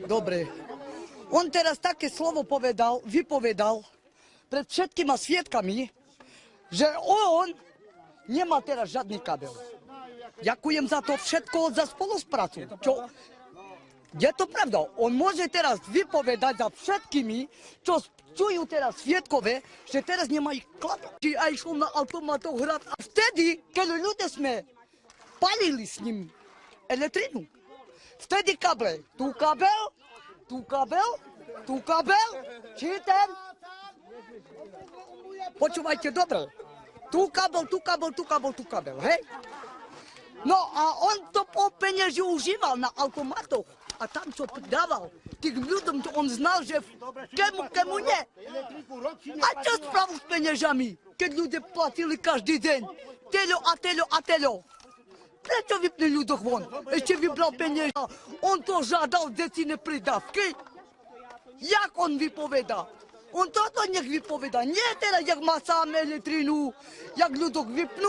Dobre. On teraz také slovo vypovedal pred všetkými svedkami, že on nemá teraz žiadny kabel. Ďakujem za to všetko, za spoluprácu. Je to pravda. On môže teraz vypovedať za všetkými, čo čujú teraz svedkové, že teraz nemajú kabel. Či aj šlo na automatoch hrať. A vtedy, keď ľudia sme palili s ním elektrinu, vtedy kabel. Tu kabel, tu kabel, tu kabel, či ten? Počúvajte dobre. Tu kabel, tu kabel, tu kabel, tu kabel, hej? No a on to po penieži užíval na automatoch. A tam, čo dával tých ľuďom, on znal, že kemu nie. A čo spravil s peniežami, keď ľudia platili každý deň? Teľo a teľo a teľo. Prečo vypne ľuďoch von? Ešte vybral peniaze. On to žádal decine pridávky. Jak on vypoveda? On toto nech vypoveda. Nie teraz, jak má sám elektrinu, jak ľuďoch vypnú.